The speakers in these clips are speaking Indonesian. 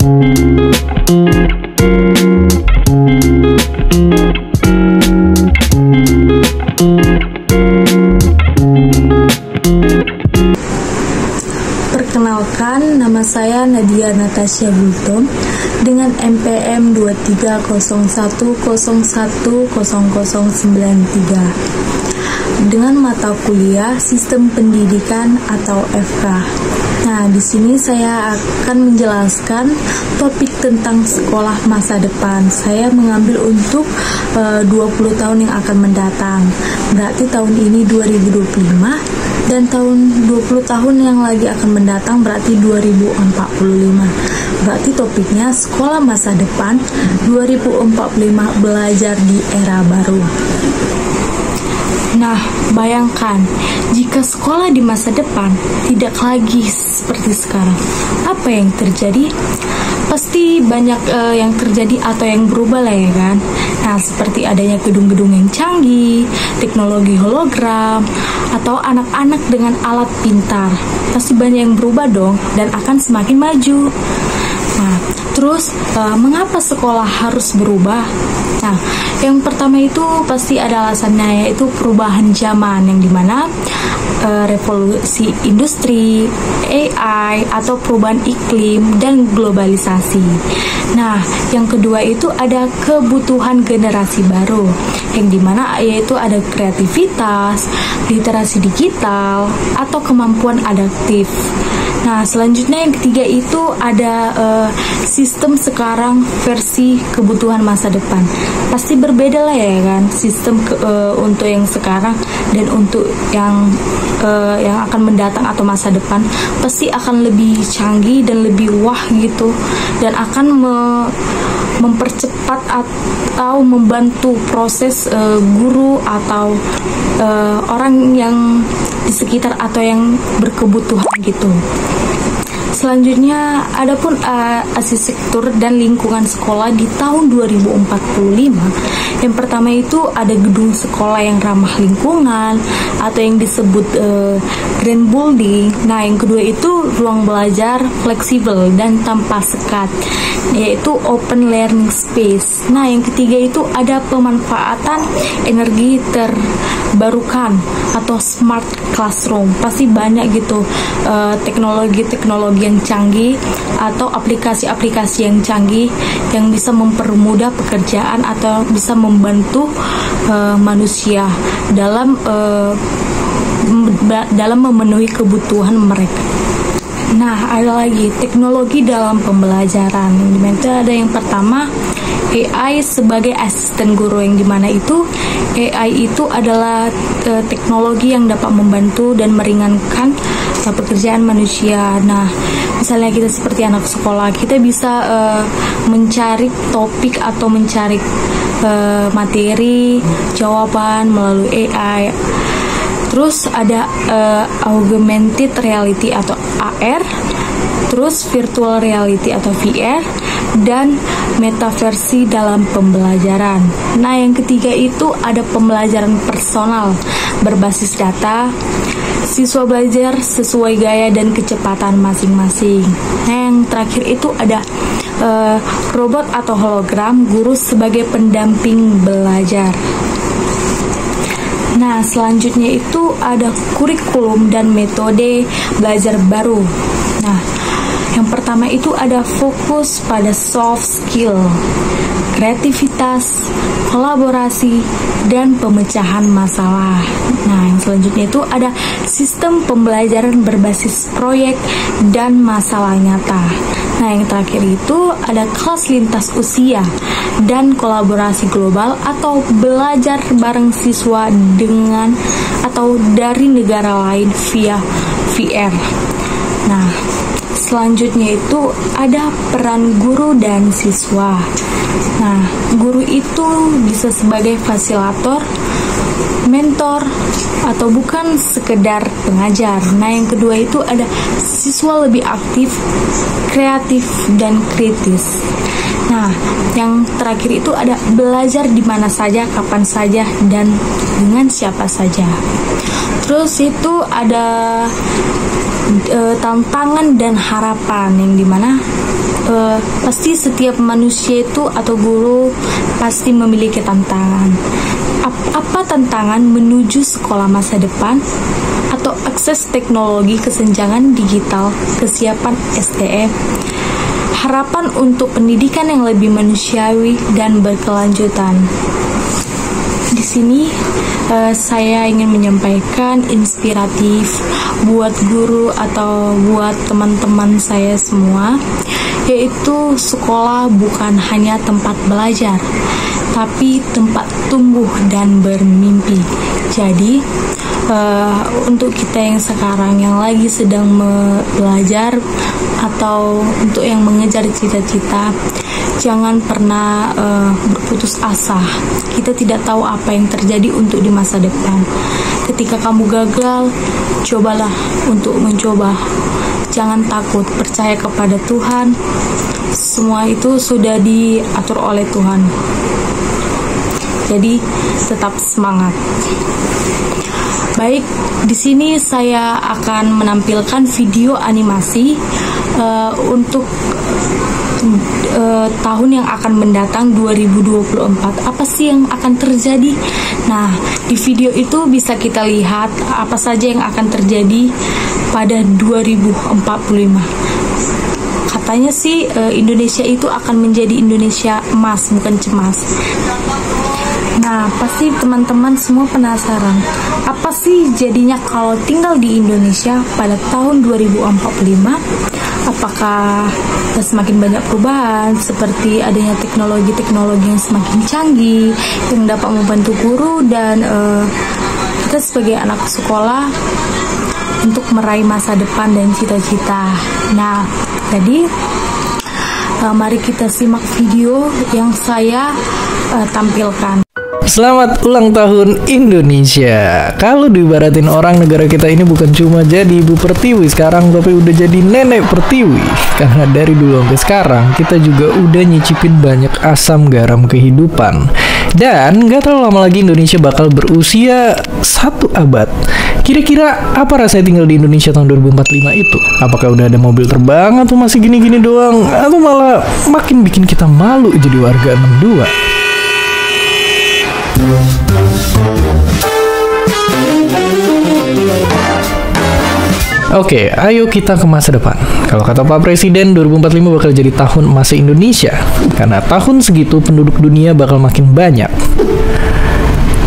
Perkenalkan, nama saya Nadia Natasha Bultom dengan NPM 2301010093 dengan mata kuliah Sistem Pendidikan atau FK. Nah, di sini saya akan menjelaskan topik tentang sekolah masa depan. Saya mengambil untuk 20 tahun yang akan mendatang. Berarti tahun ini 2025 dan tahun 20 tahun yang lagi akan mendatang berarti 2045. Berarti topiknya sekolah masa depan 2045 belajar di era baru. Nah, bayangkan jika sekolah di masa depan tidak lagi seperti sekarang, apa yang terjadi? Pasti banyak yang terjadi atau yang berubah lah ya kan. Nah, seperti adanya gedung-gedung yang canggih, teknologi hologram, atau anak-anak dengan alat pintar. Pasti banyak yang berubah dong dan akan semakin maju. Nah, terus mengapa sekolah harus berubah? Nah, yang pertama itu pasti ada alasannya, yaitu perubahan zaman yang dimana revolusi industri, AI, atau perubahan iklim dan globalisasi. Nah, yang kedua itu ada kebutuhan generasi baru, yang dimana yaitu ada kreativitas, literasi digital, atau kemampuan adaptif. Nah, selanjutnya yang ketiga itu ada sistem sekarang versi kebutuhan masa depan. Pasti berbeda lah ya kan, sistem untuk yang sekarang dan untuk yang akan mendatang atau masa depan pasti akan lebih canggih dan lebih wah gitu, dan akan mempercepat atau membantu proses guru atau orang yang di sekitar atau yang berkebutuhan gitu. Selanjutnya, adapun arsitektur dan lingkungan sekolah di tahun 2045. Yang pertama itu ada gedung sekolah yang ramah lingkungan atau yang disebut green building. Nah, yang kedua itu ruang belajar fleksibel dan tanpa sekat, yaitu open learning space. Nah, yang ketiga itu ada pemanfaatan energi terbarukan atau smart classroom. Pasti banyak gitu teknologi-teknologi yang canggih atau aplikasi-aplikasi yang canggih yang bisa mempermudah pekerjaan atau bisa membantu manusia dalam memenuhi kebutuhan mereka. Nah, ada lagi teknologi dalam pembelajaran. Itu ada yang pertama AI sebagai asisten guru, yang dimana itu AI itu adalah teknologi yang dapat membantu dan meringankan pekerjaan manusia. Nah, misalnya kita seperti anak sekolah, kita bisa mencari topik atau mencari materi jawaban melalui AI. Terus ada augmented reality atau AR, terus virtual reality atau VR, dan metaversi dalam pembelajaran. Nah, yang ketiga itu ada pembelajaran personal berbasis data. Siswa belajar sesuai gaya dan kecepatan masing-masing. Nah, yang terakhir itu ada robot atau hologram guru sebagai pendamping belajar. Nah, selanjutnya itu ada kurikulum dan metode belajar baru. Nah, yang pertama itu ada fokus pada soft skill, kreativitas, kolaborasi, dan pemecahan masalah. Nah, yang selanjutnya itu ada sistem pembelajaran berbasis proyek dan masalah nyata. Nah, yang terakhir itu ada kelas lintas usia dan kolaborasi global atau belajar bareng siswa dengan atau dari negara lain via VR. Nah, selanjutnya itu ada peran guru dan siswa. Nah, guru itu bisa sebagai fasilitator, mentor, atau bukan sekedar pengajar. Nah, yang kedua itu ada siswa lebih aktif, kreatif, dan kritis. Nah, yang terakhir itu ada belajar di mana saja, kapan saja, dan dengan siapa saja. Terus itu ada tantangan dan harapan, yang dimana pasti setiap manusia itu atau guru pasti memiliki tantangan. Apa tantangan menuju sekolah masa depan? Atau akses teknologi, kesenjangan digital, kesiapan SDM, harapan untuk pendidikan yang lebih manusiawi dan berkelanjutan. Di sini saya ingin menyampaikan inspiratif buat guru atau buat teman-teman saya semua, yaitu sekolah bukan hanya tempat belajar, tapi tempat tumbuh dan bermimpi. Jadi untuk kita yang sekarang yang lagi sedang belajar atau untuk yang mengejar cita-cita, jangan pernah berputus asa. Kita tidak tahu apa yang terjadi untuk di masa depan. Ketika kamu gagal, cobalah untuk mencoba. Jangan takut, percaya kepada Tuhan. Semua itu sudah diatur oleh Tuhan. Jadi tetap semangat. Baik, di sini saya akan menampilkan video animasi untuk tahun yang akan mendatang 2024. Apa sih yang akan terjadi? Nah, di video itu bisa kita lihat apa saja yang akan terjadi pada 2045. Katanya sih Indonesia itu akan menjadi Indonesia emas, bukan cemas. Nah, pasti teman-teman semua penasaran, apa sih jadinya kalau tinggal di Indonesia pada tahun 2045? Apakah semakin banyak perubahan seperti adanya teknologi-teknologi yang semakin canggih yang dapat membantu guru dan kita sebagai anak sekolah untuk meraih masa depan dan cita-cita. Nah, jadi mari kita simak video yang saya tampilkan. Selamat ulang tahun Indonesia. Kalau diibaratin orang, negara kita ini bukan cuma jadi ibu pertiwi sekarang, tapi udah jadi nenek pertiwi. Karena dari dulu sampai sekarang kita juga udah nyicipin banyak asam garam kehidupan. Dan gak terlalu lama lagi Indonesia bakal berusia 1 abad. Kira-kira apa rasanya tinggal di Indonesia tahun 2045 itu? Apakah udah ada mobil terbang atau masih gini-gini doang? Atau malah makin bikin kita malu jadi warga 62? Oke, ayo kita ke masa depan. Kalau kata Pak Presiden, 2045 bakal jadi tahun emas Indonesia. Karena tahun segitu penduduk dunia bakal makin banyak.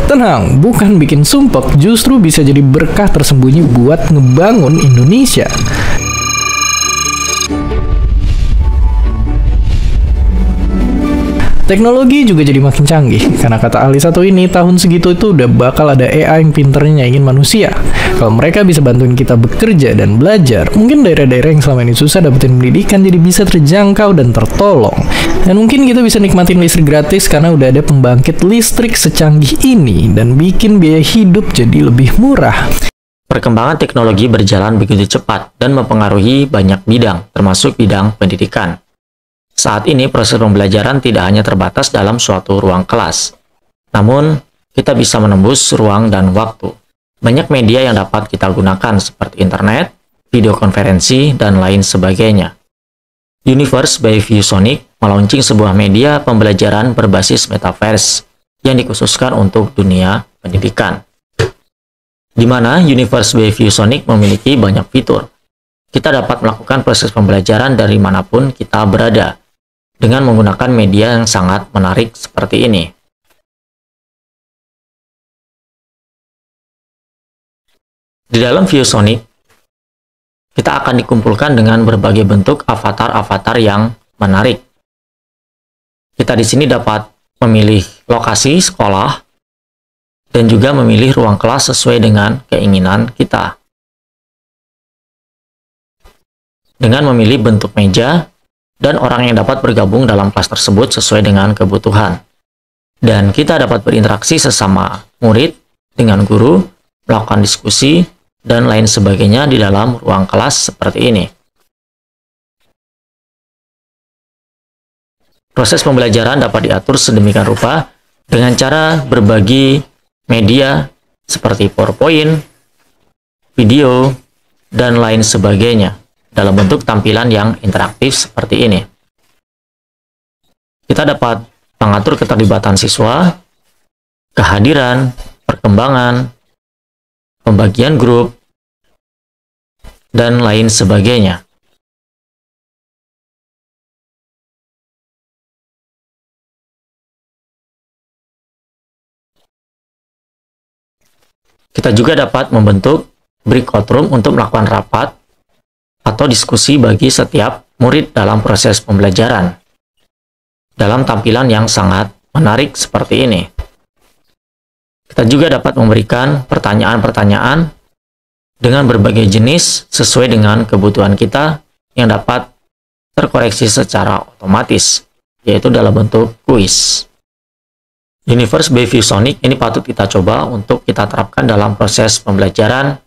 Tenang, bukan bikin sumpek, justru bisa jadi berkah tersembunyi buat ngebangun Indonesia. Teknologi juga jadi makin canggih, karena kata ahli satu ini, tahun segitu itu udah bakal ada AI yang pinternya nyaingin manusia. Kalau mereka bisa bantuin kita bekerja dan belajar, mungkin daerah-daerah yang selama ini susah dapetin pendidikan jadi bisa terjangkau dan tertolong. Dan mungkin kita bisa nikmatin listrik gratis karena udah ada pembangkit listrik secanggih ini, dan bikin biaya hidup jadi lebih murah. Perkembangan teknologi berjalan begitu cepat dan mempengaruhi banyak bidang, termasuk bidang pendidikan. Saat ini proses pembelajaran tidak hanya terbatas dalam suatu ruang kelas, namun kita bisa menembus ruang dan waktu. Banyak media yang dapat kita gunakan seperti internet, video konferensi, dan lain sebagainya. Universe by ViewSonic melaunching sebuah media pembelajaran berbasis metaverse yang dikhususkan untuk dunia pendidikan. Di mana Universe by ViewSonic memiliki banyak fitur. Kita dapat melakukan proses pembelajaran dari manapun kita berada, dengan menggunakan media yang sangat menarik seperti ini. Di dalam ViewSonic, kita akan dikumpulkan dengan berbagai bentuk avatar-avatar yang menarik. Kita di sini dapat memilih lokasi sekolah dan juga memilih ruang kelas sesuai dengan keinginan kita. Dengan memilih bentuk meja dan orang yang dapat bergabung dalam kelas tersebut sesuai dengan kebutuhan. Dan kita dapat berinteraksi sesama murid dengan guru, melakukan diskusi, dan lain sebagainya di dalam ruang kelas seperti ini. Proses pembelajaran dapat diatur sedemikian rupa dengan cara berbagi media seperti PowerPoint, video, dan lain sebagainya dalam bentuk tampilan yang interaktif seperti ini. Kita dapat mengatur keterlibatan siswa, kehadiran, perkembangan, pembagian grup, dan lain sebagainya. Kita juga dapat membentuk breakout room untuk melakukan rapat atau diskusi bagi setiap murid dalam proses pembelajaran. Dalam tampilan yang sangat menarik seperti ini. Kita juga dapat memberikan pertanyaan-pertanyaan dengan berbagai jenis sesuai dengan kebutuhan kita yang dapat terkoreksi secara otomatis, yaitu dalam bentuk kuis. Universe by ViewSonic ini patut kita coba untuk kita terapkan dalam proses pembelajaran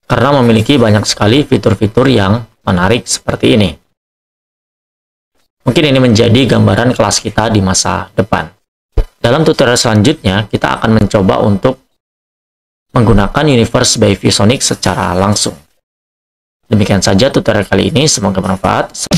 karena memiliki banyak sekali fitur-fitur yang menarik seperti ini. Mungkin ini menjadi gambaran kelas kita di masa depan. Dalam tutorial selanjutnya, kita akan mencoba untuk menggunakan Universe by ViewSonic secara langsung. Demikian saja tutorial kali ini, semoga bermanfaat.